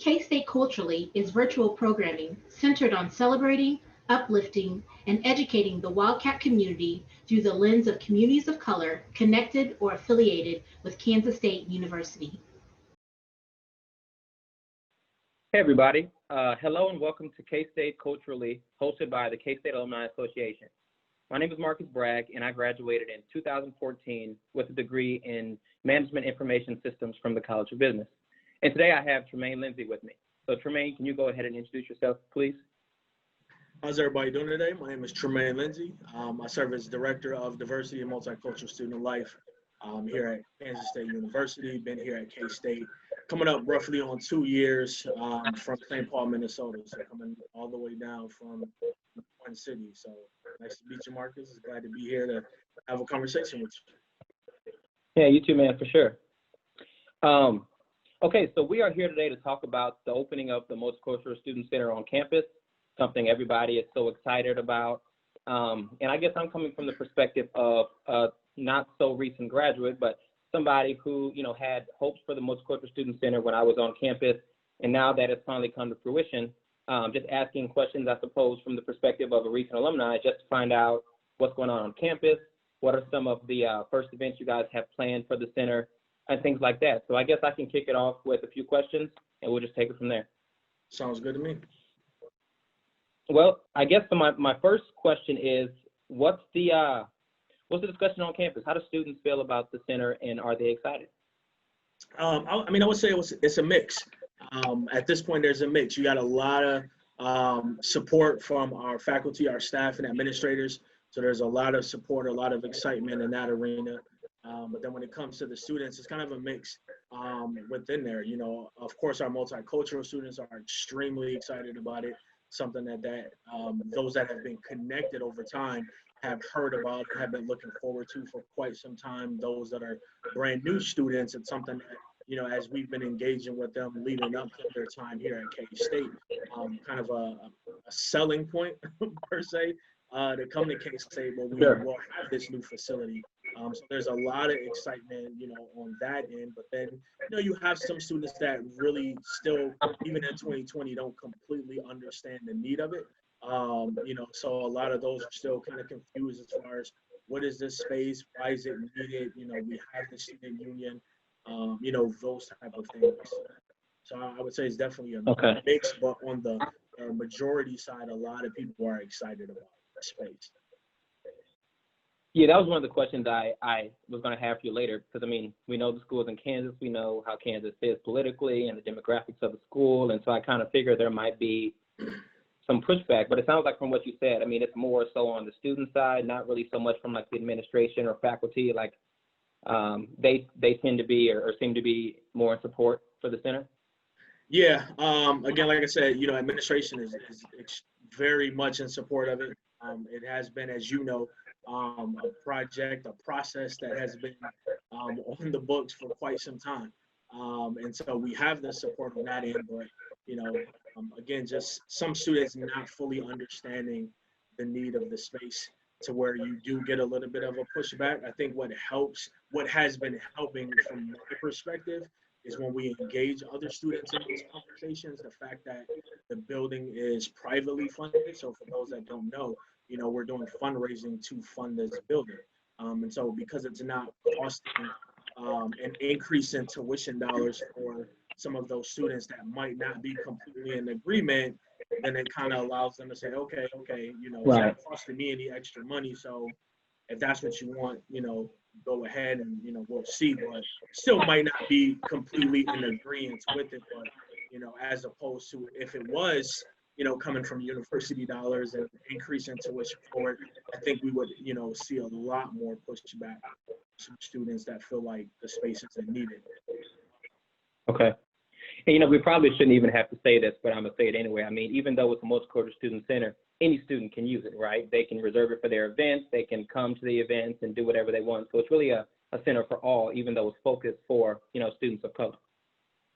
K-State Culturally is virtual programming centered on celebrating, uplifting, and educating the Wildcat community through the lens of communities of color connected or affiliated with Kansas State University. Hey everybody, hello and welcome to K-State Culturally, hosted by the K-State Alumni Association. My name is Bragg, and I graduated in 2014 with a degree in Management Information Systems from the College of Business. And today I have Tremaine Lindsey with me. So Tremaine, can you go ahead and introduce yourself, please? How's everybody doing today? My name is Tremaine Lindsey. I serve as Director of Diversity and Multicultural Student Life here at Kansas State University. Been here at K-State coming up roughly on 2 years from St. Paul, Minnesota. So coming all the way down from one city. So nice to meet you, Marcus. Glad to be here to have a conversation with you. Yeah, you too, man, for sure. Okay, so we are here today to talk about the opening of the Multicultural Student Center on campus, something everybody is so excited about. And I guess I'm coming from the perspective of a not so recent graduate, but somebody who, had hopes for the Multicultural Student Center when I was on campus. And now that it's finally come to fruition, just asking questions, I suppose, from the perspective of a recent alumni, just to find out what's going on campus, what are some of the first events you guys have planned for the center, and things like that. So I guess I can kick it off with a few questions, and we'll just take it from there. Sounds good to me. Well, I guess my first question is, what's the discussion on campus? How do students feel about the center, and are they excited? I would say it's a mix. At this point, there's a mix. You got a lot of support from our faculty, our staff, and administrators. So there's a lot of support, a lot of excitement in that arena. But then when it comes to the students, it's kind of a mix within there. Of course, our multicultural students are extremely excited about it. Something that those that have been connected over time have heard about and have been looking forward to for quite some time. Those that are brand new students, it's something that, as we've been engaging with them leading up to their time here at K-State, kind of a selling point per se, to come to K-State where we will have this new facility. So there's a lot of excitement, on that end. But then, you have some students that really still, even in 2020, don't completely understand the need of it. So a lot of those are still kind of confused as far as what is this space, why is it needed? We have the student union, those type of things. So I would say it's definitely a mix, but on the majority side, a lot of people are excited about the space. Yeah, that was one of the questions I was going to have for you later, because, we know the schools in Kansas. We know how Kansas is politically and the demographics of the school. And so I kind of figured there might be some pushback. But it sounds like from what you said, it's more so on the student side, not really so much from like the administration or faculty. Like they tend to be or seem to be more in support for the center. Yeah. Again, like I said, administration is very much in support of it. It has been, as you know, a process that has been on the books for quite some time. And so we have the support on that end, but, again, just some students not fully understanding the need of the space to where you do get a little bit of a pushback. I think what has been helping from my perspective is when we engage other students in these conversations, the fact that the building is privately funded. So for those that don't know, we're doing fundraising to fund this building. And so because it's not costing an increase in tuition dollars for some of those students that might not be completely in agreement, then it kind of allows them to say, okay, it's not costing me any extra money. So if that's what you want, go ahead and, we'll see, but still might not be completely in agreement with it. But, as opposed to if it was, coming from university dollars and increasing tuition for it, I think we would, see a lot more pushback from students that feel like the space isn't needed. Okay. And, we probably shouldn't even have to say this, but I'm going to say it anyway. Even though it's a multicultural student center, any student can use it, right? They can reserve it for their events. They can come to the events and do whatever they want. So it's really a center for all, even though it's focused for, students of color.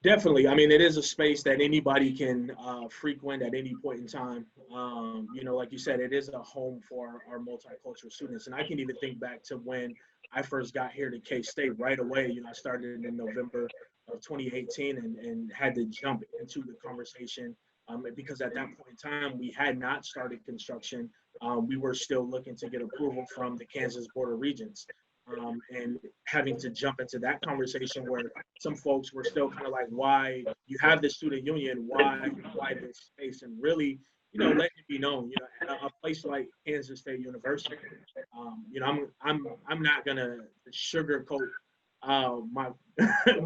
Definitely. It is a space that anybody can frequent at any point in time. Like you said, it is a home for our multicultural students. And I can even think back to when I first got here to K-State right away. I started in November of 2018 and had to jump into the conversation because at that point in time, we had not started construction. We were still looking to get approval from the Kansas Board of Regents. And having to jump into that conversation where some folks were still kind of like, why you have the student union, why this space, and really, letting it be known, a place like Kansas State University, I'm not gonna sugarcoat my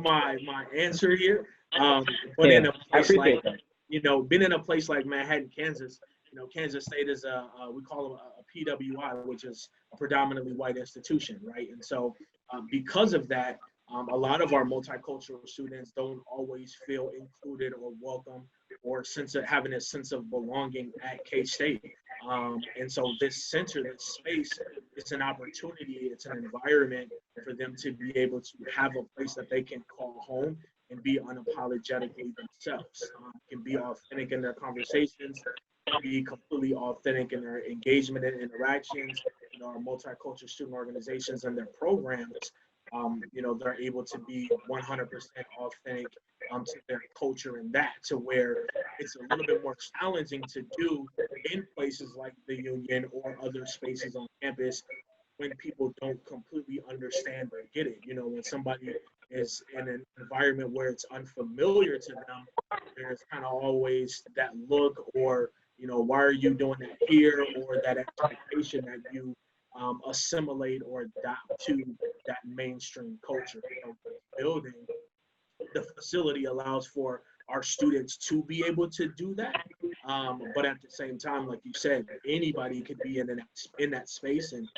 my answer here, but in a place like being in a place like Manhattan, Kansas. Kansas State is we call them a PWI, which is a predominantly white institution, right? And so because of that, a lot of our multicultural students don't always feel included or welcome or having a sense of belonging at K-State. And so this center, this space, it's an opportunity, it's an environment for them to be able to have a place that they can call home and be unapologetically themselves, can be authentic in their conversations, be completely authentic in their engagement and interactions. Our multicultural student organizations and their programs, they're able to be 100% authentic to their culture, and that to where it's a little bit more challenging to do in places like the Union or other spaces on campus when people don't completely understand or get it. When somebody is in an environment where it's unfamiliar to them, there's kind of always that look or, why are you doing that here? Or that expectation that you assimilate or adapt to that mainstream culture. Building the facility allows for our students to be able to do that. But at the same time, like you said, anybody could be in that space, and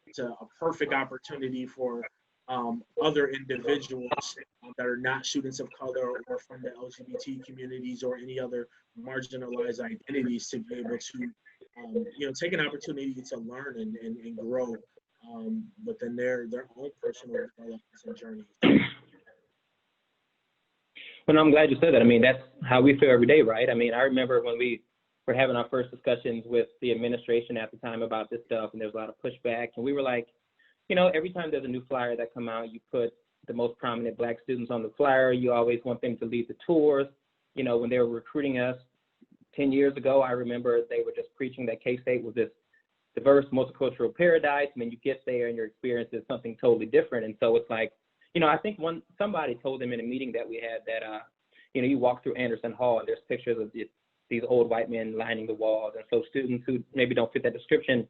it's a perfect opportunity for other individuals that are not students of color or from the LGBT communities or any other marginalized identities to be able to, take an opportunity to learn and grow within their own personal developments and journeys. Well, I'm glad you said that. I mean, that's how we feel every day, right? I mean, I remember when we were having our first discussions with the administration at the time about this stuff, and there was a lot of pushback, and we were like, every time there's a new flyer that come out, you put the most prominent Black students on the flyer. You always want them to lead the tours. When they were recruiting us 10 years ago, I remember they were just preaching that K-State was this diverse, multicultural paradise, and then you get there and your experience is something totally different. And so it's like, I think somebody told them in a meeting that we had that, you walk through Anderson Hall and there's pictures of these old white men lining the walls. And so students who maybe don't fit that description,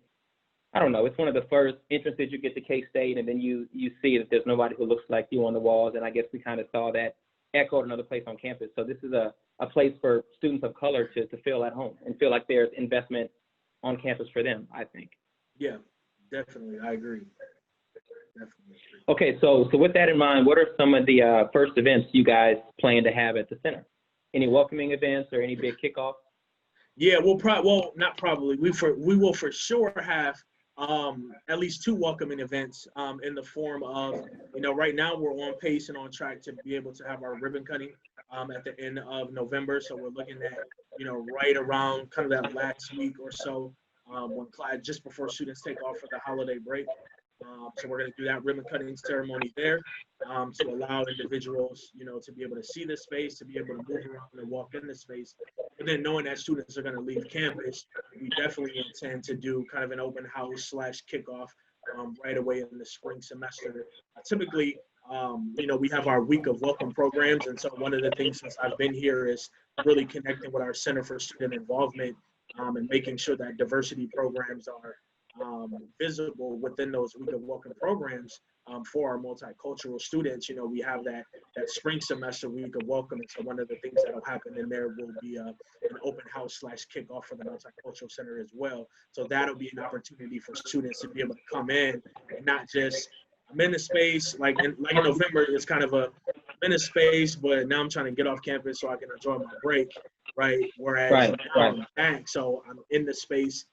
I don't know, it's one of the first entrances you get to K-State, and then you see that there's nobody who looks like you on the walls. And I guess we kind of saw that echoed another place on campus. So this is a place for students of color to feel at home and feel like there's investment on campus for them, I think. Yeah, definitely. I agree. Definitely. Okay, so with that in mind, what are some of the first events you guys plan to have at the center? Any welcoming events or any big kickoffs? Yeah, not probably. We will for sure have at least 2 welcoming events in the form of, right now we're on pace and on track to be able to have our ribbon cutting at the end of November. So we're looking at, right around kind of that last week or so just before students take off for the holiday break. So we're going to do that ribbon cutting ceremony there to allow individuals, to be able to see the space, to be able to move around and walk in the space. And then knowing that students are going to leave campus, we definitely intend to do kind of an open house / kickoff right away in the spring semester. Typically, we have our week of welcome programs. And so one of the things since I've been here is really connecting with our Center for Student Involvement and making sure that diversity programs are visible within those week of welcome programs for our multicultural students. We have that spring semester week of welcome. And so one of the things that will happen in there will be an open house / kickoff for the Multicultural Center as well. So that'll be an opportunity for students to be able to come in and not just, I'm in the space, like in November, it's kind of I'm in a space, but now I'm trying to get off campus so I can enjoy my break, right? Whereas now I'm back, so I'm in the space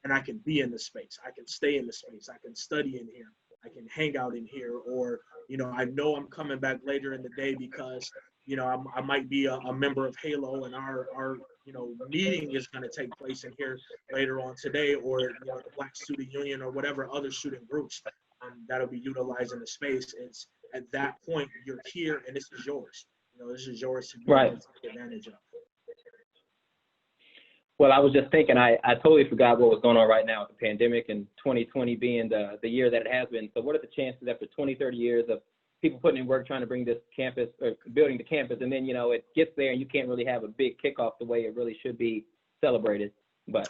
and I can be in the space. I can stay in the space. I can study in here. I can hang out in here. Or, I know I'm coming back later in the day because, I might be a member of Halo and our meeting is going to take place in here later on today, or, the Black Student Union or whatever other student groups. that'll be utilizing the space. It's at that point you're here and this is yours. This is yours to be able to take advantage of. Well, I was just thinking, I totally forgot what was going on right now with the pandemic and 2020 being the year that it has been. So what are the chances after 20, 30 years of people putting in work trying to bring this campus or building the campus, and then, it gets there and you can't really have a big kickoff the way it really should be celebrated? But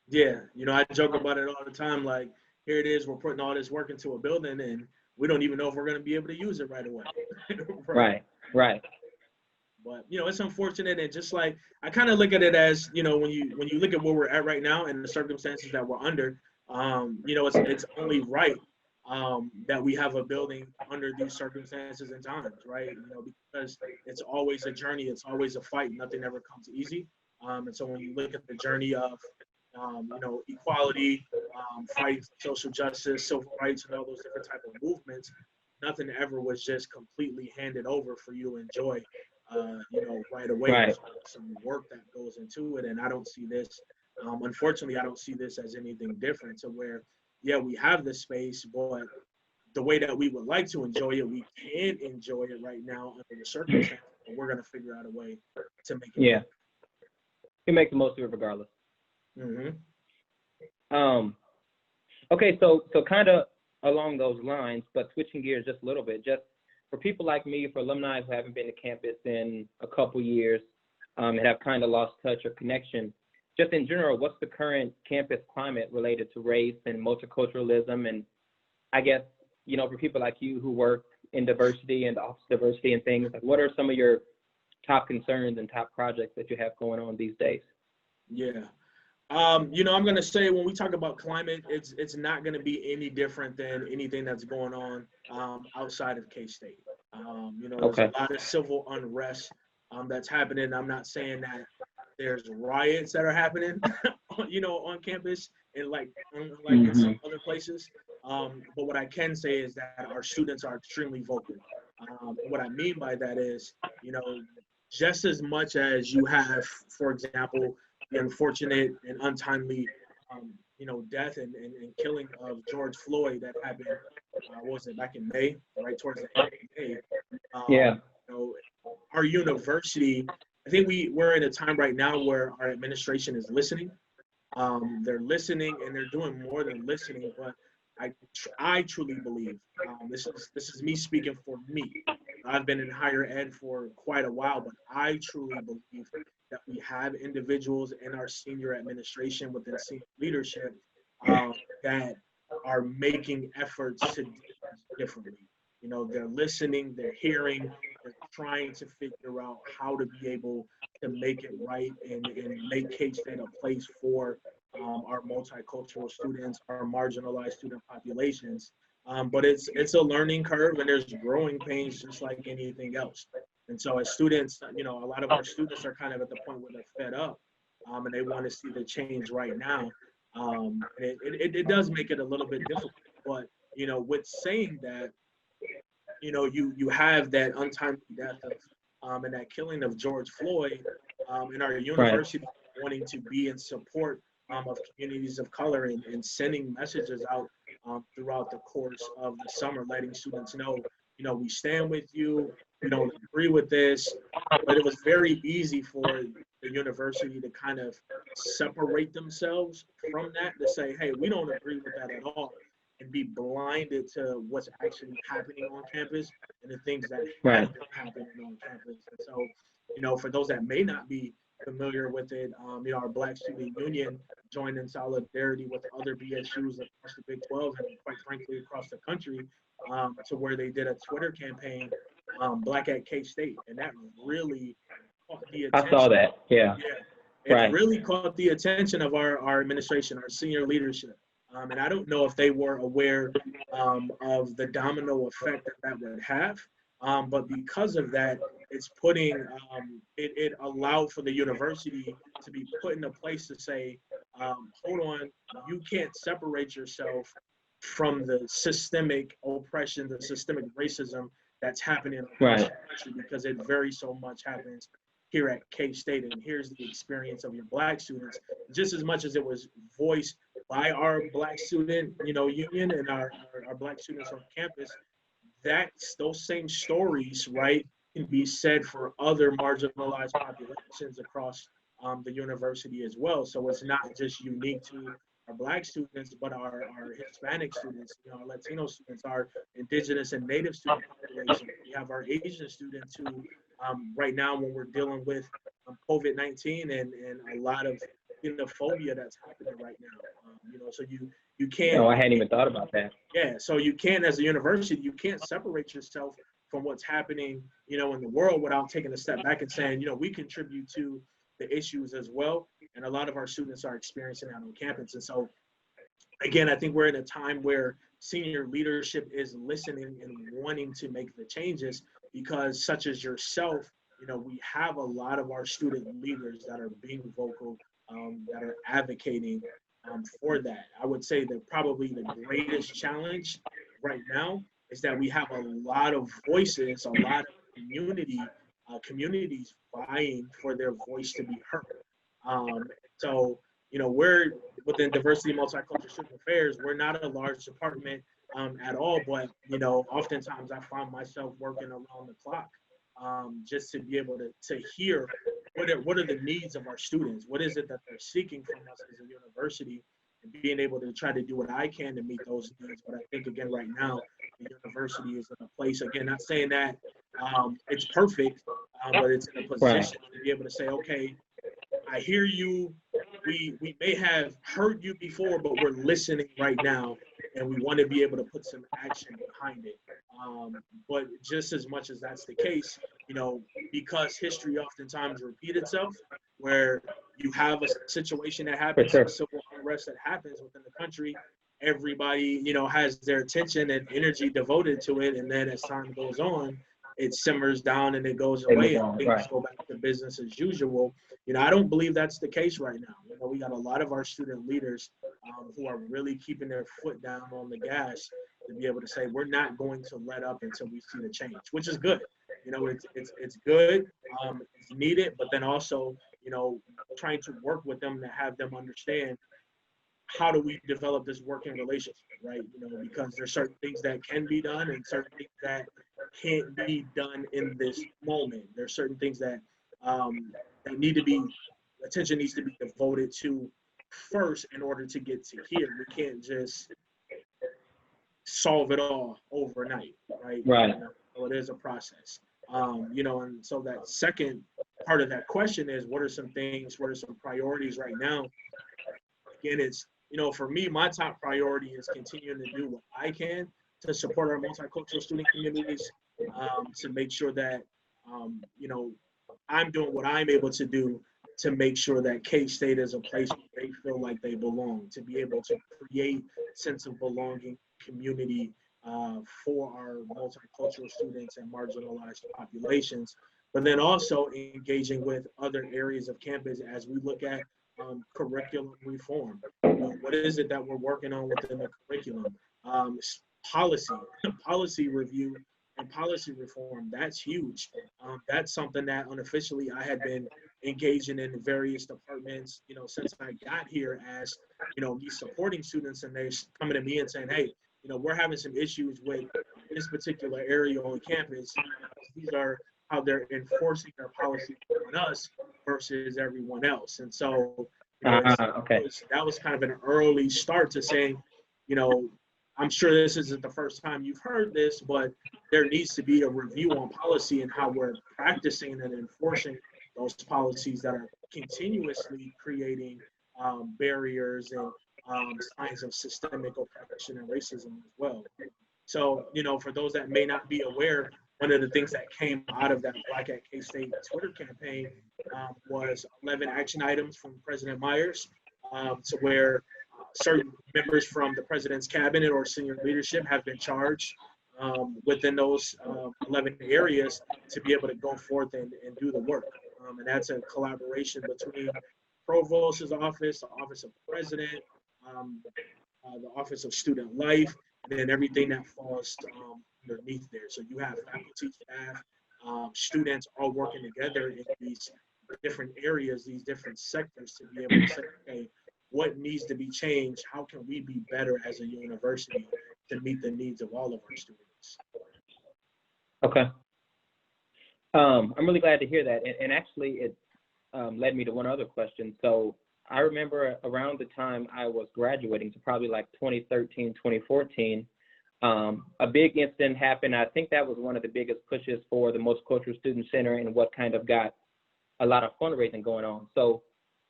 yeah, I joke about it all the time. Like, here it is, we're putting all this work into a building and we don't even know if we're going to be able to use it right away. Right. But it's unfortunate, and just like I kind of look at it as when you look at where we're at right now and the circumstances that we're under, it's only right that we have a building under these circumstances and times, right? Because it's always a journey, it's always a fight. Nothing ever comes easy, and so when you look at the journey of equality, fights, social justice, civil rights, and all those different type of movements, nothing ever was just completely handed over for you to enjoy. Right away. Right. Some work that goes into it, and I don't see this. Unfortunately, I don't see this as anything different. To where, we have this space, but the way that we would like to enjoy it, we can't enjoy it right now under the circumstances. But we're gonna figure out a way to make it. Yeah. You make the most of it regardless. Okay, so kind of along those lines, but switching gears just a little bit, just for people like me, for alumni who haven't been to campus in a couple years and have kind of lost touch or connection, just in general, what's the current campus climate related to race and multiculturalism? And I guess, for people like you who work in diversity and office diversity and things, like what are some of your top concerns and top projects that you have going on these days? Yeah. I'm going to say when we talk about climate, it's not going to be any different than anything that's going on outside of K-State. There's a lot of civil unrest that's happening. I'm not saying that there's riots that are happening, on campus and like in some other places. But what I can say is that our students are extremely vocal. What I mean by that is, just as much as you have, for example, the unfortunate and untimely, death and killing of George Floyd that happened, what was it, back in May, right towards the end of May. Our university, I think we're in a time right now where our administration is listening. They're listening and they're doing more than listening, but I truly believe, this is me speaking for me. I've been in higher ed for quite a while, but I truly believe that we have individuals in our senior administration within senior leadership that are making efforts to do things differently. They're listening, they're hearing, they're trying to figure out how to be able to make it right and make K-State a place for our multicultural students, our marginalized student populations. But it's a learning curve and there's growing pains just like anything else. And so as students, a lot of our students are kind of at the point where they're fed up and they want to see the change right now. It does make it a little bit difficult, but, with saying that, you have that untimely death of, and that killing of George Floyd in our university wanting to be in support of communities of color and sending messages out throughout the course of the summer, letting students know, we stand with you, we don't agree with this, but it was very easy for the university to kind of separate themselves from that, to say, hey, we don't agree with that at all, and be blinded to what's actually happening on campus and the things that have been happening on campus. And so, for those that may not be familiar with it, our Black Student Union joined in solidarity with other BSUs across the Big 12 and quite frankly across the country, to where they did a Twitter campaign, Black at K-State, and that really caught the attention. I saw that, yeah. It really caught the attention of our administration, our senior leadership. And I don't know if they were aware of the domino effect that would have, but because of that, it's putting, it allowed for the university to be put in a place to say, hold on, you can't separate yourself from the systemic oppression, the systemic racism that's happening across the country, because it very so much happens here at K-State, and here's the experience of your Black students, just as much as it was voiced by our Black student, union and our Black students on campus, those same stories, right, can be said for other marginalized populations across the university as well. So it's not just unique to our Black students, but our Hispanic students, our Latino students, our Indigenous and Native student population. We have our Asian students who, right now, when we're dealing with COVID-19 and a lot of xenophobia that's happening right now, so you can't. No, I hadn't even thought about that. Yeah, so you can't, as a university, you can't separate yourself from what's happening, in the world without taking a step back and saying, we contribute to the issues as well. And a lot of our students are experiencing that on campus. And so, again, I think we're in a time where senior leadership is listening and wanting to make the changes because, such as yourself, we have a lot of our student leaders that are being vocal, that are advocating for that. I would say that probably the greatest challenge right now is that we have a lot of voices, a lot of communities vying for their voice to be heard. So, we're within Diversity Multicultural Student Affairs, we're not a large department at all, but, oftentimes I find myself working around the clock just to be able to hear what are the needs of our students? What is it that they're seeking from us as a university? And being able to try to do what I can to meet those needs. But I think, again, right now, the university is in a place, again, not saying that it's perfect, but it's in a position to be able to say, okay, I hear you. We may have heard you before, but we're listening right now, and we want to be able to put some action behind it. But just as much as that's the case, because history oftentimes repeats itself, where you have a situation that happens, a civil unrest that happens within the country, everybody, has their attention and energy devoted to it, and then as time goes on, it simmers down and it goes away, and things go back to business as usual. I don't believe that's the case right now. We got a lot of our student leaders who are really keeping their foot down on the gas to be able to say, we're not going to let up until we see the change, which is good. It's good, it's needed, but then also, trying to work with them to have them understand how do we develop this working relationship, right? Because there's certain things that can be done and certain things that can't be done in this moment. There's certain things that that need to be, attention needs to be devoted to first in order to get to here. We can't just solve it all overnight, right? Right. So it is a process. And so that second part of that question is, what are some priorities right now? Again, it's, for me, my top priority is continuing to do what I can to support our multicultural student communities, to make sure that, I'm doing what I'm able to do to make sure that K-State is a place where they feel like they belong, to be able to create sense of belonging, community for our multicultural students and marginalized populations, but then also engaging with other areas of campus as we look at curriculum reform. What is it that we're working on within the curriculum? Policy review and policy reform, that's huge. That's something that unofficially I had been engaging in various departments, since I got here as, me supporting students, and they're coming to me and saying, hey, we're having some issues with this particular area on campus. These are how they're enforcing their policy on us versus everyone else. And so, that was kind of an early start to saying, I'm sure this isn't the first time you've heard this, but there needs to be a review on policy and how we're practicing and enforcing those policies that are continuously creating barriers and signs of systemic oppression and racism as well. So, for those that may not be aware, one of the things that came out of that Black at K-State Twitter campaign was 11 action items from President Myers, to where certain members from the president's cabinet or senior leadership have been charged within those 11 areas to be able to go forth and do the work. And that's a collaboration between Provost's office, the office of the president, the office of student life, and then everything that falls underneath there. So you have faculty, staff, students all working together in these different areas, these different sectors, to be able to say, okay, what needs to be changed? How can we be better as a university to meet the needs of all of our students? Okay. I'm really glad to hear that. And actually, it led me to one other question. So I remember around the time I was graduating, to probably like 2013, 2014, a big incident happened. I think that was one of the biggest pushes for the Multicultural Student Center and what kind of got a lot of fundraising going on. So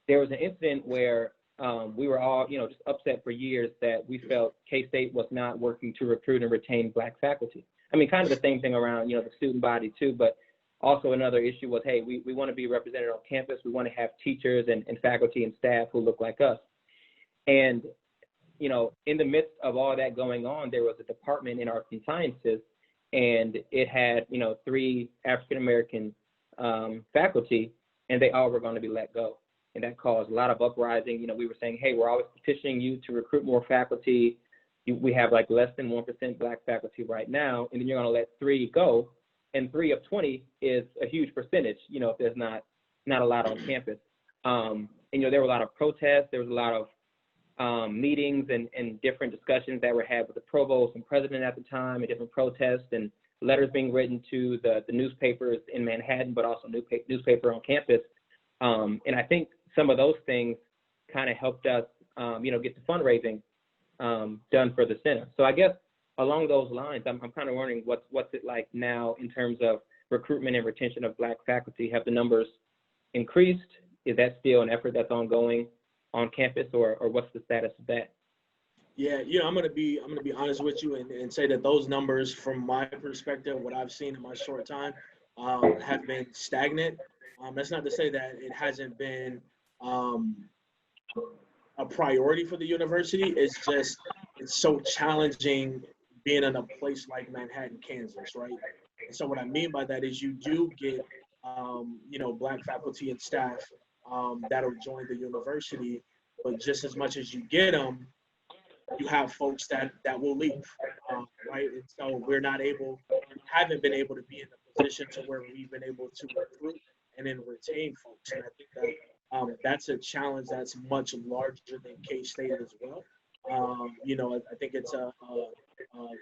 there was an incident where we were all, just upset for years that we felt K-State was not working to recruit and retain Black faculty. I mean, kind of the same thing around, the student body too, but also another issue was, hey, we want to be represented on campus. We want to have teachers and faculty and staff who look like us. And, in the midst of all that going on, there was a department in arts and sciences, and it had, 3 African-American faculty, and they all were going to be let go. And that caused a lot of uprising. We were saying, hey, we're always petitioning you to recruit more faculty. We have like less than 1% Black faculty right now, and then you're going to let 3 go. And 3 of 20 is a huge percentage, if there's not a lot on campus. And, there were a lot of protests. There was a lot of meetings and different discussions that were had with the provost and president at the time, and different protests and letters being written to the newspapers in Manhattan, but also newspaper on campus. And I think some of those things kind of helped us, get the fundraising done for the center. So I guess along those lines, I'm kind of wondering what's it like now in terms of recruitment and retention of Black faculty? Have the numbers increased? Is that still an effort that's ongoing on campus, or what's the status of that? Yeah, I'm gonna be honest with you and say that those numbers, from my perspective, what I've seen in my short time, have been stagnant. That's not to say that it hasn't been a priority for the university. It's just it's so challenging being in a place like Manhattan, Kansas, right? And so what I mean by that is you do get, Black faculty and staff that'll join the university, but just as much as you get them, you have folks that will leave, right? And so haven't been able to be in a position to where we've been able to recruit and then retain folks. And I think that that's a challenge that's much larger than K-State as well. I think it's a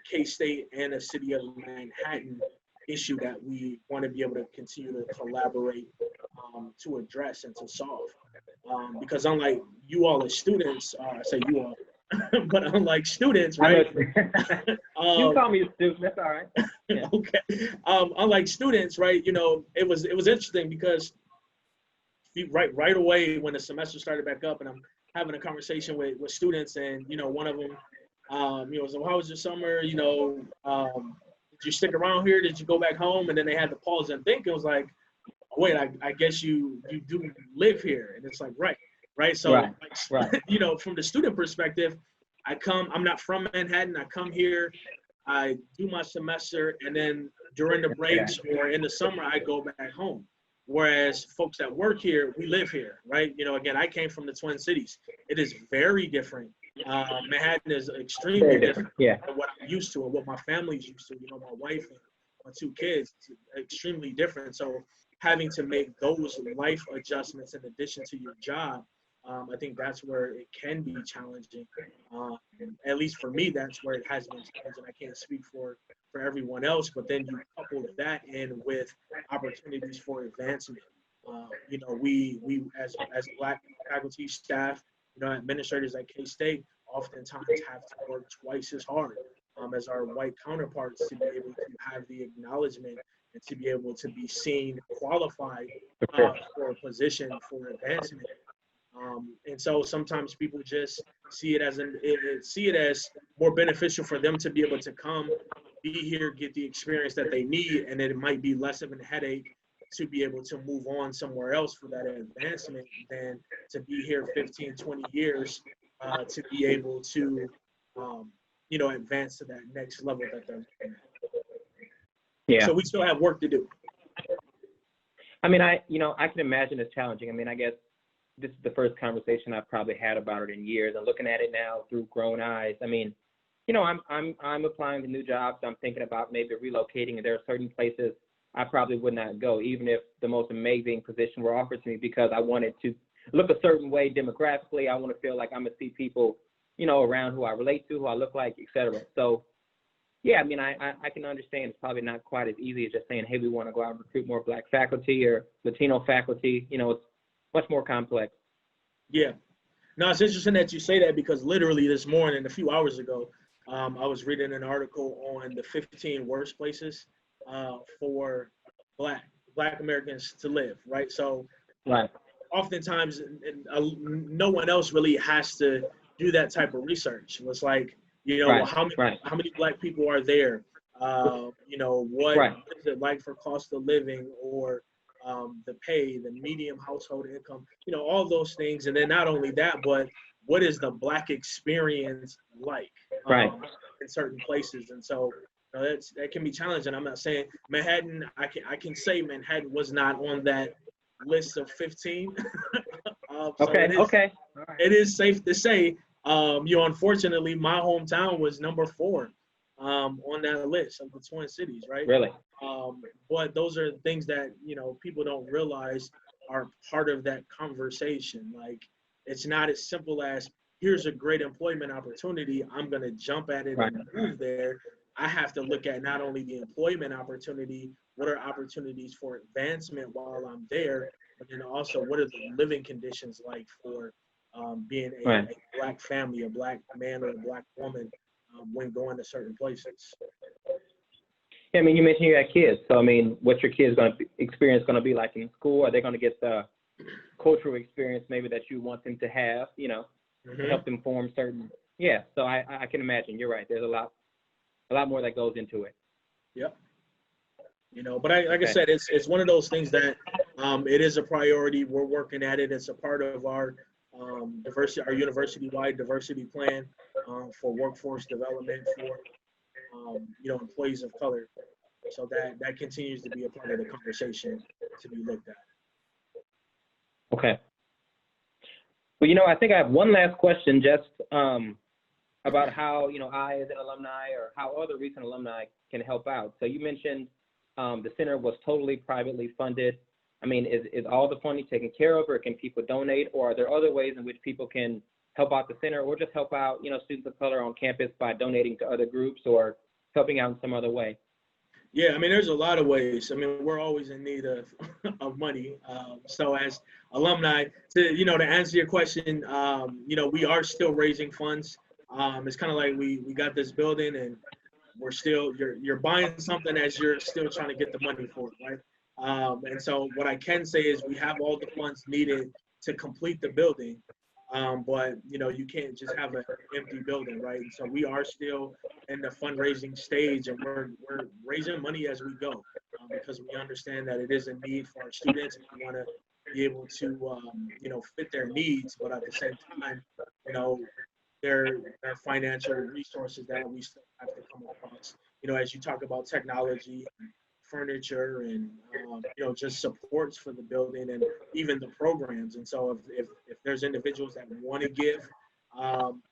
K-State and a city of Manhattan issue that we want to be able to continue to collaborate to address and to solve. Because unlike you all as students, I say you all, but unlike students, right? You call me a student, that's all right. Yeah. Okay. Unlike students, right? It was interesting because right away when the semester started back up, and I'm having a conversation with students, and one of them, so how was your summer? Did you stick around here? Did you go back home? And then they had to pause and think. It was like, oh, wait, I guess you do live here, and it's like right. So right. From the student perspective, I'm not from Manhattan. I come here, I do my semester, and then during the breaks or in the summer, I go back home. Whereas folks that work here, we live here, right? Again, I came from the Twin Cities. It is very different. Manhattan is extremely different than what I'm used to and what my family's used to. My wife and my 2 kids, extremely different. So having to make those life adjustments in addition to your job, I think that's where it can be challenging. At least for me, that's where it has been challenging. I can't speak for everyone else, but then you couple that in with opportunities for advancement. We as Black faculty, staff, administrators at K-State oftentimes have to work twice as hard as our white counterparts to be able to have the acknowledgement and to be able to be seen, qualified for a position for advancement. And so sometimes people just see it as more beneficial for them to be able to come, be here, get the experience that they need, and then it might be less of a headache to be able to move on somewhere else for that advancement than to be here 15, 20 years to be able to, advance to that next level that they're in. Yeah. So we still have work to do. I mean, I can imagine it's challenging. I mean, I guess this is the first conversation I've probably had about it in years, and looking at it now through grown eyes. I mean, I'm applying to new jobs. I'm thinking about maybe relocating, and there are certain places I probably would not go, even if the most amazing position were offered to me, because I wanted to look a certain way demographically. I want to feel like I'm gonna see people, you know, around who I relate to, who I look like, et cetera. So yeah, I mean, I can understand it's probably not quite as easy as just saying, hey, we want to go out and recruit more Black faculty or Latino faculty. You know, it's much more complex. Yeah. No, it's interesting that you say that, because literally this morning, a few hours ago, I was reading an article on the 15 worst places for Black Americans to live, right? So Right. oftentimes, no one else really has to do that type of research. It's like, you know, well, how many Black people are there? You know, what is it like for cost of living, or the pay, the median household income, you know, all those things. And then not only that, but what is the Black experience like in certain places? And so, you know, that can be challenging. I'm not saying Manhattan, I can say Manhattan was not on that list of 15. So it is safe to say, you know, unfortunately, my hometown was number 4 on that list of the Twin Cities, right? Really? But those are things that, you know, people don't realize are part of that conversation. Like, it's not as simple as, here's a great employment opportunity, I'm going to jump at it and move there. I have to look at not only the employment opportunity, what are opportunities for advancement while I'm there, but then also what are the living conditions like for being a Black family, a Black man or a Black woman when going to certain places. Yeah, I mean, you mentioned you had kids, so I mean, what's your kids' experience going to be like in school? Are they going to get the cultural experience maybe that you want them to have, you know, to help them form certain? Yeah, so I can imagine. You're right. There's a lot more that goes into it. Yep. You know, but like I said, it's one of those things that it is a priority. We're working at it. It's a part of our our university-wide diversity plan for workforce development for you know, employees of color. So that continues to be a part of the conversation to be looked at. Okay. Well, you know, I think I have one last question, just about how, you know, I as an alumni or how other recent alumni can help out. So you mentioned the center was totally privately funded. I mean, is all the funding taken care of, or can people donate, or are there other ways in which people can help out the center, or just help out, you know, students of color on campus by donating to other groups or helping out in some other way? Yeah, I mean, there's a lot of ways. I mean, we're always in need of money. So as alumni, to answer your question, you know, we are still raising funds. It's kind of like we got this building, and we're still, you're buying something as you're still trying to get the money for it, right? And so what I can say is we have all the funds needed to complete the building. But you know, you can't just have an empty building, right? And so we are still in the fundraising stage, and we're raising money as we go, because we understand that it is a need for our students, and we want to be able to you know, fit their needs, but at the same time, you know, there are financial resources that we still have to come across. You know, as you talk about technology, furniture, and you know, just supports for the building and even the programs. And so if there's individuals that want to give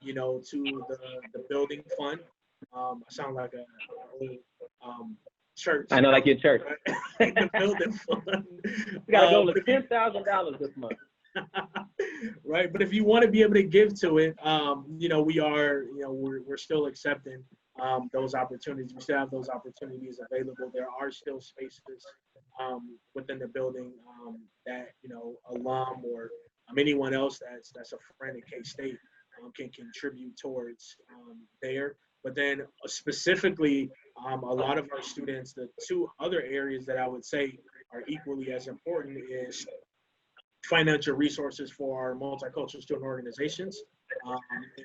you know, to the building fund, I sound like a old church. I know, like your church. The building fund. We gotta go with $10,000 this month. Right, but if you want to be able to give to it, you know, we're still accepting those opportunities. We still have those opportunities available. There are still spaces within the building that, you know, alum or anyone else that's a friend of K-State can contribute towards there. But then specifically, a lot of our students, the two other areas that I would say are equally as important is financial resources for our multicultural student organizations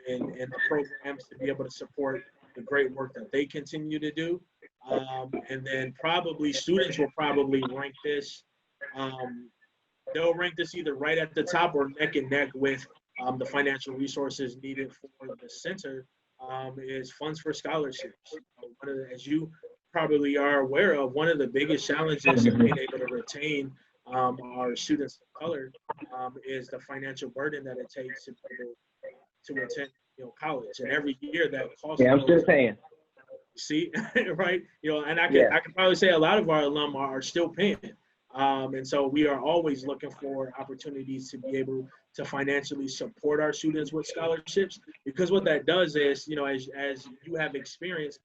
and the programs to be able to support the great work that they continue to do. And then probably students will probably rank this, they'll rank this either right at the top or neck and neck with the financial resources needed for the center, is funds for scholarships. As you probably are aware of, one of the biggest challenges in being able to retain our students of color is the financial burden that it takes to attend, you know, college. And every year that cost. Yeah, I'm still paying. See, right? You know, and I can probably say a lot of our alum are still paying. And so we are always looking for opportunities to be able to financially support our students with scholarships, because what that does is, you know, as you have experienced,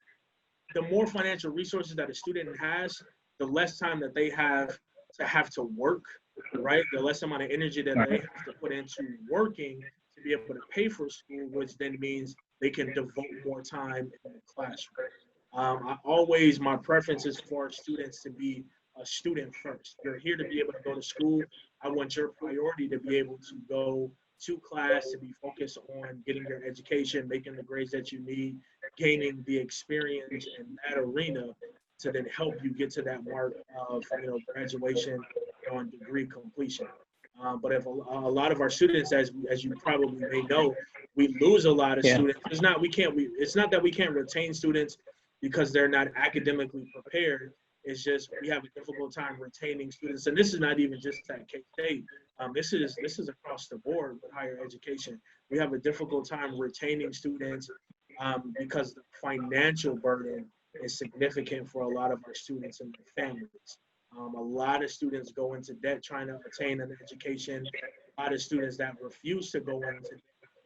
the more financial resources that a student has, the less time that they have to work, right? The less amount of energy that they have to put into working to be able to pay for school, which then means they can devote more time in the classroom. My preference is for students to be a student first. You're here to be able to go to school. I want your priority to be able to go to class, to be focused on getting your education, making the grades that you need, gaining the experience in that arena to then help you get to that mark of, you know, graduation on degree completion. But if a lot of our students, as you probably may know, we lose a lot of students. It's not that we can't retain students because they're not academically prepared. It's just we have a difficult time retaining students, and this is not even just at K-State. This is across the board with higher education. We have a difficult time retaining students because the financial burden is significant for a lot of our students and their families. A lot of students go into debt trying to attain an education. A lot of students that refuse to go into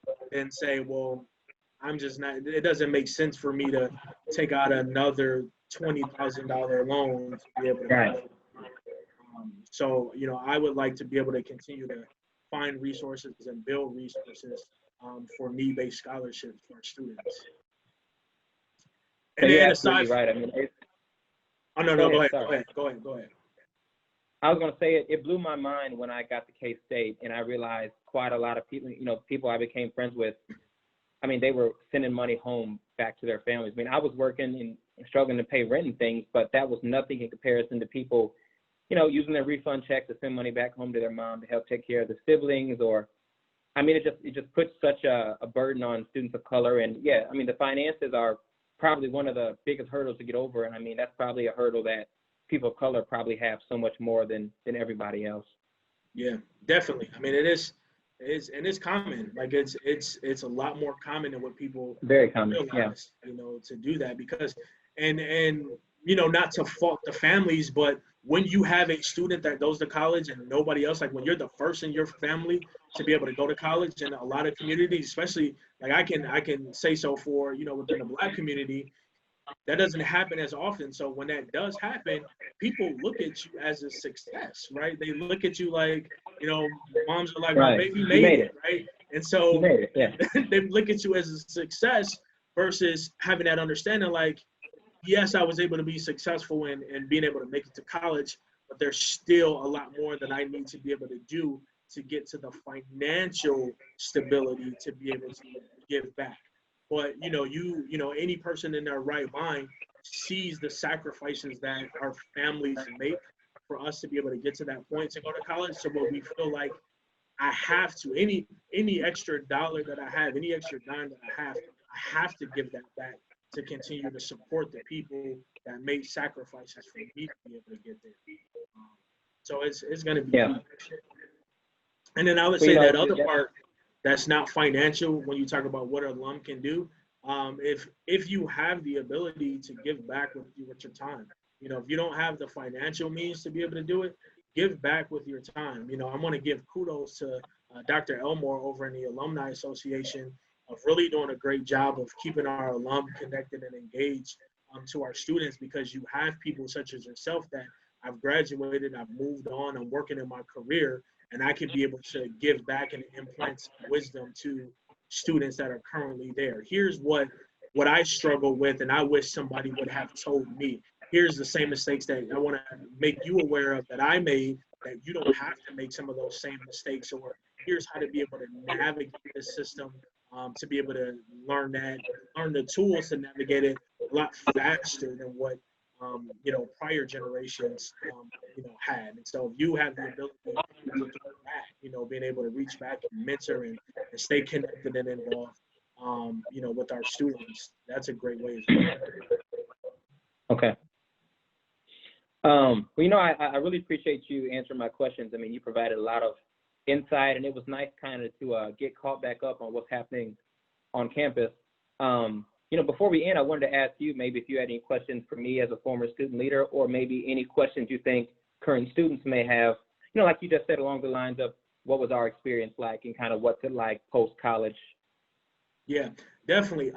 debt and say, well, I'm just not, it doesn't make sense for me to take out another $20,000 loan to be able to pay. So, you know, I would like to be able to continue to find resources and build resources for need-based scholarships for our students. And you're then absolutely aside, right. I mean, go ahead. I was going to say it blew my mind when I got to K-State and I realized quite a lot of people, you know, people I became friends with, I mean, they were sending money home back to their families. I mean, I was working and struggling to pay rent and things, but that was nothing in comparison to people, you know, using their refund check to send money back home to their mom to help take care of the siblings. Or, I mean, it just puts such a burden on students of color. And yeah, I mean, the finances are probably one of the biggest hurdles to get over. And I mean, that's probably a hurdle that people of color probably have so much more than everybody else. Yeah, definitely. I mean, it's common. Like it's a lot more common than what people very common realize, you know, to do that because, and you know, not to fault the families, but when you have a student that goes to college and nobody else, like when you're the first in your family to be able to go to college, in a lot of communities, especially like I can say so for, you know, within the Black community, that doesn't happen as often. So when that does happen, people look at you as a success, right? They look at you like, you know, moms are like, my baby made it, right? And so they look at you as a success versus having that understanding like, yes, I was able to be successful in being able to make it to college, but there's still a lot more that I need to be able to do to get to the financial stability to be able to give back. But you know, any person in their right mind sees the sacrifices that our families make for us to be able to get to that point to go to college. So what we feel like I have to, any extra dollar that I have, any extra dime that I have to give that back to continue to support the people that made sacrifices for me to be able to get there. So it's going to be huge. And then I would say that other part that's not financial when you talk about what an alum can do. If you have the ability to give back with your time, you know, if you don't have the financial means to be able to do it, give back with your time. You know, I want to give kudos to Dr. Elmore over in the Alumni Association of really doing a great job of keeping our alum connected and engaged to our students, because you have people such as yourself that I've graduated, I've moved on, I'm working in my career, and I can be able to give back and implant some wisdom to students that are currently there. Here's what I struggle with, and I wish somebody would have told me. Here's the same mistakes that I want to make you aware of that I made, that you don't have to make some of those same mistakes, or here's how to be able to navigate this system, to be able to learn the tools to navigate it a lot faster than what you know, prior generations you know, had. And so if you have the ability to do that, you know, being able to reach back and mentor and stay connected and involved, you know, with our students, that's a great way as well. Okay. Well, you know, I really appreciate you answering my questions. I mean, you provided a lot of insight, and it was nice kind of to get caught back up on what's happening on campus. You know, before we end, I wanted to ask you maybe if you had any questions for me as a former student leader, or maybe any questions you think current students may have, you know, like you just said, along the lines of what was our experience like and kind of what's it like post-college. Yeah, definitely.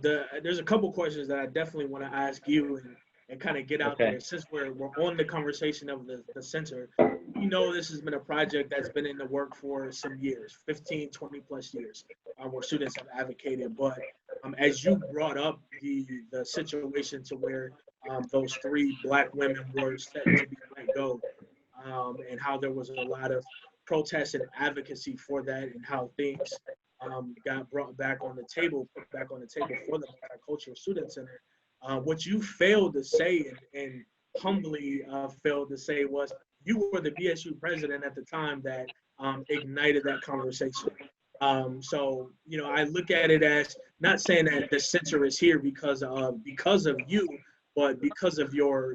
There's a couple questions that I definitely want to ask you and kind of get out Okay. there since we're on the conversation of the center. We know this has been a project that's been in the work for some years, 15, 20 plus years, where students have advocated. But as you brought up the situation to where those three Black women were set to be let go, and how there was a lot of protest and advocacy for that, and how things got brought back on the table, put back on the table for the Multicultural Student Center. What you failed to say and humbly failed to say was you were the BSU president at the time that ignited that conversation. So, you know, I look at it as not saying that the center is here because of you, but because of your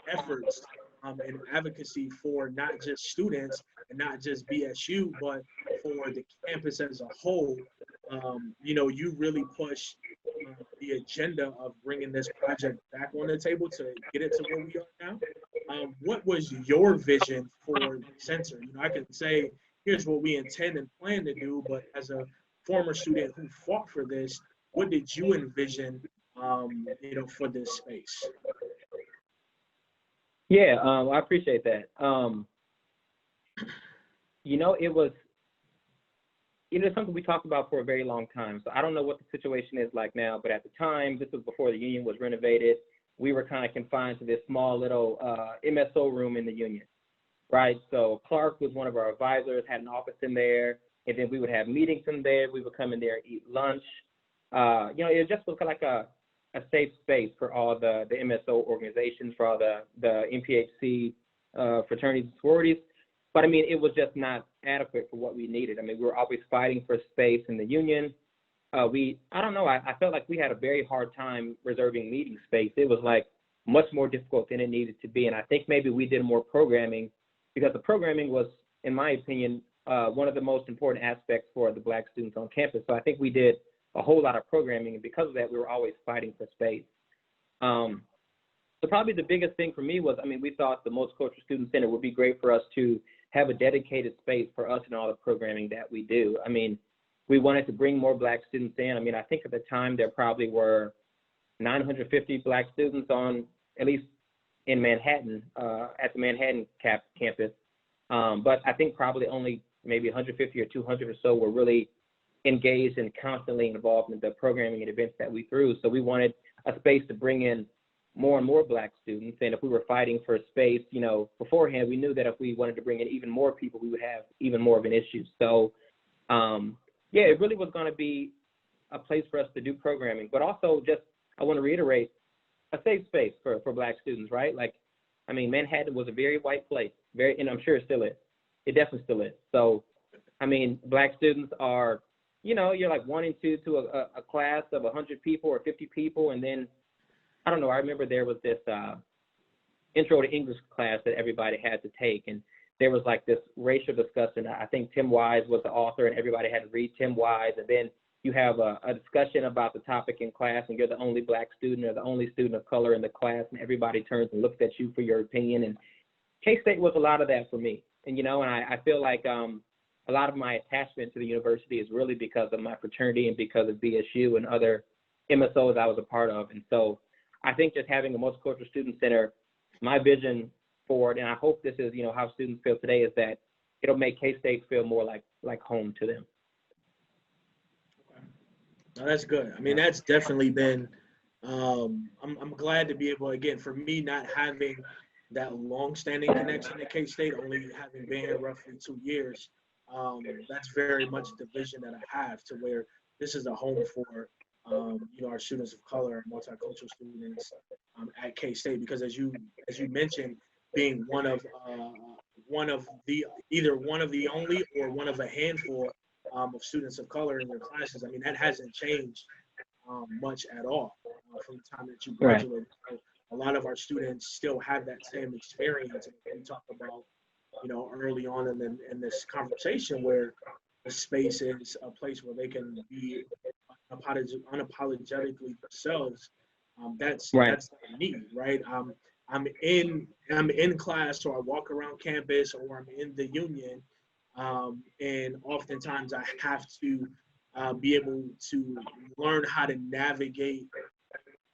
efforts and advocacy for not just students and not just BSU, but for the campus as a whole. You know, you really push the agenda of bringing this project back on the table to get it to where we are now. What was your vision for the center? You know, I can say, here's what we intend and plan to do, but as a former student who fought for this, what did you envision, you know, for this space? Yeah, I appreciate that. You know, it was, you know, something we talked about for a very long time. So I don't know what the situation is like now, but at the time, this was before the union was renovated. We were kind of confined to this small little MSO room in the union, right? So Clark was one of our advisors, had an office in there, and then we would have meetings in there. We would come in there and eat lunch. You know, it just was like a safe space for all the MSO organizations, for all the MPHC fraternities and sororities. But I mean, it was just not adequate for what we needed. I mean, we were always fighting for space in the union. I don't know, I felt like we had a very hard time reserving meeting space. It was like much more difficult than it needed to be. And I think maybe we did more programming because the programming was, in my opinion, one of the most important aspects for the Black students on campus. So I think we did a whole lot of programming, and because of that, we were always fighting for space. So probably the biggest thing for me was, I mean, we thought the Multicultural Student Center would be great for us to have a dedicated space for us and all the programming that we do. I mean, we wanted to bring more Black students in. I mean, I think at the time there probably were 950 Black students on, at least in Manhattan, at the Manhattan campus. But I think probably only maybe 150 or 200 or so were really engaged and constantly involved in the programming and events that we threw. So we wanted a space to bring in more and more Black students. And if we were fighting for space, you know, beforehand, we knew that if we wanted to bring in even more people, we would have even more of an issue. So, yeah, it really was going to be a place for us to do programming, but also just, I want to reiterate, a safe space for Black students, right? Like, I mean, Manhattan was a very white place, and I'm sure it still is. It definitely still is. So, I mean, Black students are, you know, you're like 1 and 2 to a class of 100 people or 50 people, and then, I don't know, I remember there was this intro to English class that everybody had to take, and there was like this racial discussion. I think Tim Wise was the author, and everybody had to read Tim Wise, and then you have a discussion about the topic in class, and you're the only Black student or the only student of color in the class, and everybody turns and looks at you for your opinion. And K-State was a lot of that for me. And, you know, and I feel like a lot of my attachment to the university is really because of my fraternity and because of BSU and other MSOs I was a part of. And so I think just having a Multicultural Student Center, my vision for it, and I hope this is, you know, how students feel today, is that it'll make K-State feel more like home to them. No, that's good. I mean, that's definitely been, I'm glad to be able, again, for me, not having that long-standing connection to K-State, only having been here roughly 2 years, that's very much the vision that I have, to where this is a home for, you know, our students of color and multicultural students at K-State, because as you mentioned, being one of either one of the only or one of a handful of students of color in your classes, I mean, that hasn't changed much at all from the time that you graduated. Right. So a lot of our students still have that same experience. And we talk about, you know, early on in this conversation, where the space is a place where they can be unapologetically themselves. That's the need, right? I'm in class, or I walk around campus, or I'm in the union, and oftentimes I have to be able to learn how to navigate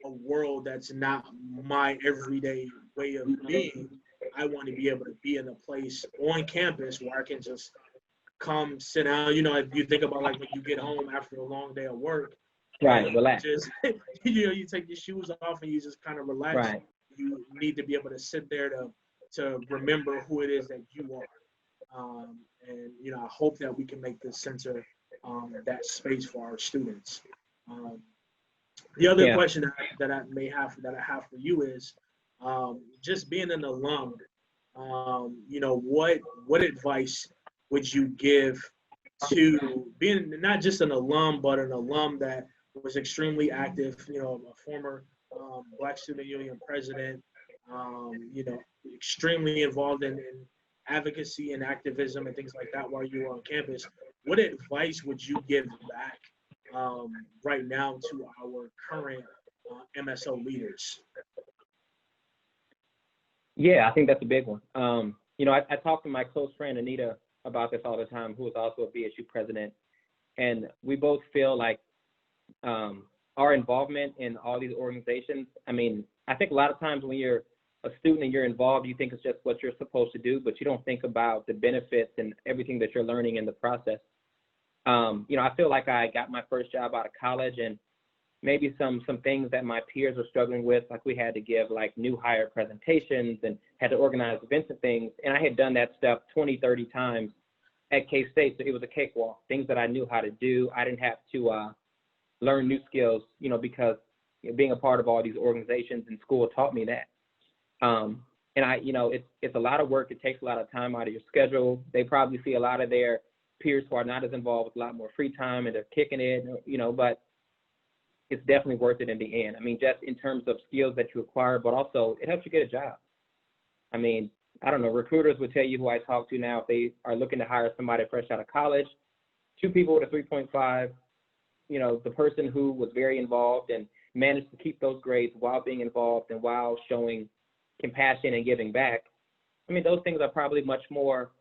a world that's not my everyday way of being. I want to be able to be in a place on campus where I can just come sit down. If you think about like when you get home after a long day of work, Right, and relax. just you take your shoes off and you just kind of relax. Right. You need to be able to sit there to remember who it is that you are. And I hope that we can make this center that space for our students. Um, the other Yeah. question that I have for you is, just being an alum, what advice would you give to being not just an alum, but an alum that was extremely active, a former Black Student Union president, extremely involved in advocacy and activism and things like that while you were on campus. What advice would you give back right now to our current MSO leaders? Yeah, I think that's a big one. I talk to my close friend Anita about this all the time, who is also a BSU president, and we both feel like our involvement in all these organizations. I mean, I think a lot of times when you're a student and you're involved, you think it's just what you're supposed to do, but you don't think about the benefits and everything that you're learning in the process. I feel like I got my first job out of college, and maybe some things that my peers were struggling with, like we had to give like new hire presentations and had to organize events and things. And I had done that stuff 20, 30 times at K-State. So it was a cakewalk, things that I knew how to do. I didn't have to learn new skills, because being a part of all these organizations in school taught me that. And it's a lot of work. It takes a lot of time out of your schedule. They probably see a lot of their peers who are not as involved with a lot more free time and they're kicking it, but it's definitely worth it in the end. I mean, just in terms of skills that you acquire, but also it helps you get a job. I mean, I don't know, recruiters would tell you who I talk to now, if they are looking to hire somebody fresh out of college, 2 people with a 3.5, the person who was very involved and managed to keep those grades while being involved and while showing compassion and giving back. I mean, those things are probably much more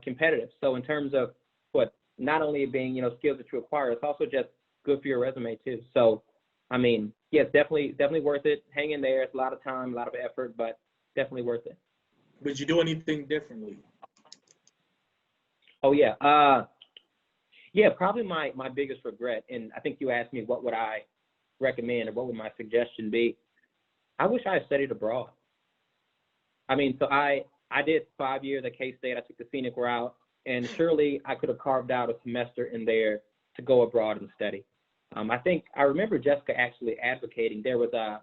competitive. So in terms of what, not only being, skills that you acquire, it's also just good for your resume too. So, I mean, yes, definitely worth it. Hang in there. It's a lot of time, a lot of effort, but definitely worth it. Would you do anything differently? Oh, yeah. Yeah, probably my biggest regret, and I think you asked me what would I recommend or what would my suggestion be. I wish I had studied abroad. I mean, so I did 5 years at K-State. I took the scenic route, and surely I could have carved out a semester in there to go abroad and study. I remember Jessica actually advocating. There was a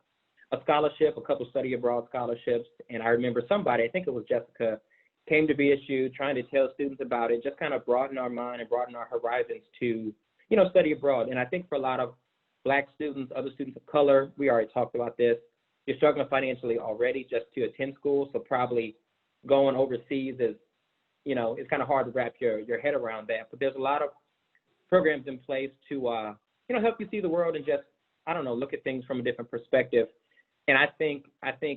scholarship, a couple study abroad scholarships, and I remember somebody, I think it was Jessica, came to BSU trying to tell students about it, just kind of broaden our mind and broaden our horizons to, study abroad. And I think for a lot of Black students, other students of color, we already talked about this, you're struggling financially already just to attend school, so probably going overseas is, it's kind of hard to wrap your head around that. But there's a lot of programs in place to, help you see the world and just, look at things from a different perspective. And I think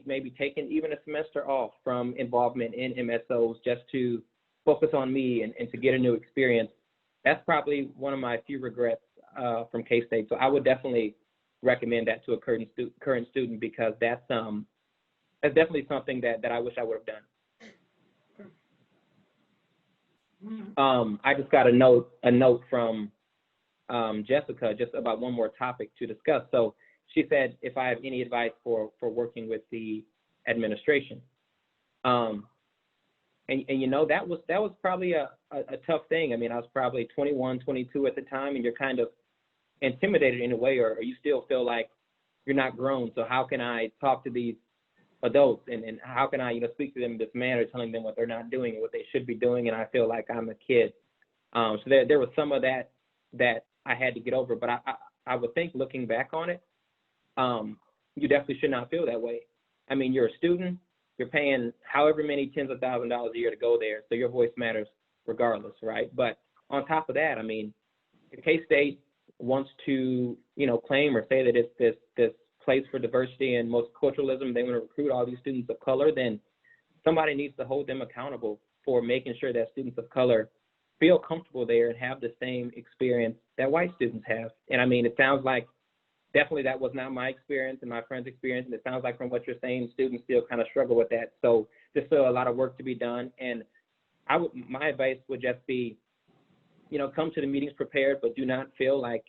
maybe taking even a semester off from involvement in MSOs just to focus on me and to get a new experience, that's probably one of my few regrets from K-State. So I would definitely recommend that to a current student, because that's definitely something that I wish I would have done. I just got a note from Jessica just about one more topic to discuss. So she said if I have any advice for working with the administration. And that was probably a tough thing. I mean, I was probably 21, 22 at the time, and you're kind of intimidated in a way, or you still feel like you're not grown. So how can I talk to these adults and how can I, speak to them in this manner, telling them what they're not doing and what they should be doing, and I feel like I'm a kid. So there was some of that I had to get over, but I would think looking back on it, you definitely should not feel that way. I mean, you're a student, you're paying however many tens of thousands of dollars a year to go there, so your voice matters regardless, right? But on top of that, I mean, if K-State wants to, claim or say that it's this place for diversity and multiculturalism, they want to recruit all these students of color, then somebody needs to hold them accountable for making sure that students of color feel comfortable there and have the same experience that white students have. And I mean, it sounds like definitely that was not my experience and my friend's experience. And it sounds like from what you're saying, students still kind of struggle with that. So there's still a lot of work to be done. And my advice would just be, you know, come to the meetings prepared, but do not feel like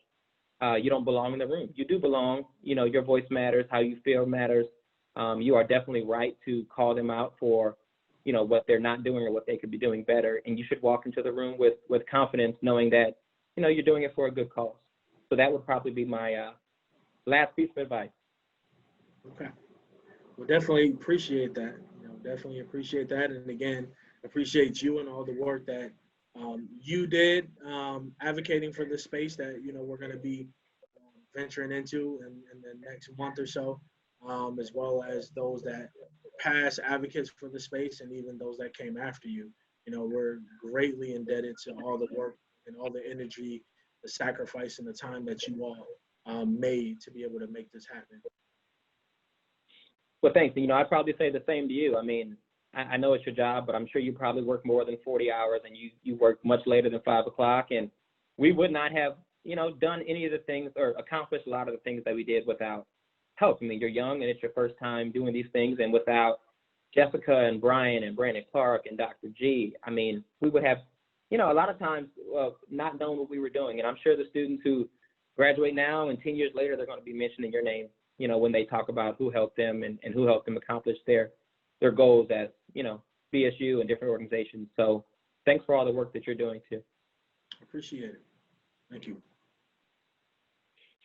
you don't belong in the room. You do belong. You know, your voice matters. How you feel matters. You are definitely right to call them out for, you know, what they're not doing or what they could be doing better. And you should walk into the room with confidence, knowing that, you know, you're doing it for a good cause. So that would probably be my last piece of advice. Okay. Well, definitely appreciate that. You know, definitely appreciate that. And again, appreciate you and all the work that you did advocating for this space that, you know, we're going to be venturing into in the next month or so, as well as those that past advocates for the space and even those that came after you. You know, we're greatly indebted to all the work and all the energy, the sacrifice and the time that you all made to be able to make this happen. Well, thanks. You know, I'd probably say the same to you. I mean, I know it's your job, but I'm sure you probably work more than 40 hours and you work much later than 5 o'clock. And we would not have, you know, done any of the things or accomplished a lot of the things that we did without help. I mean, you're young and it's your first time doing these things. And without Jessica and Brian and Brandon Clark and Dr. G, I mean, we would have, you know, a lot of times not known what we were doing. And I'm sure the students who graduate now and 10 years later, they're going to be mentioning your name, you know, when they talk about who helped them and who helped them accomplish their goals as, you know, BSU and different organizations. So thanks for all the work that you're doing too. Appreciate it. Thank you.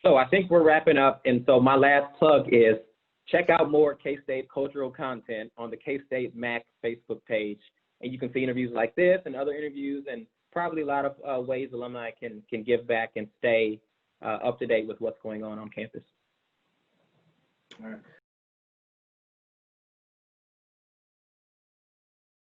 So I think we're wrapping up. And so my last plug is check out more K-State cultural content on the K-State MAC Facebook page. And you can see interviews like this and other interviews and probably a lot of ways alumni can give back and stay up to date with what's going on campus. All right.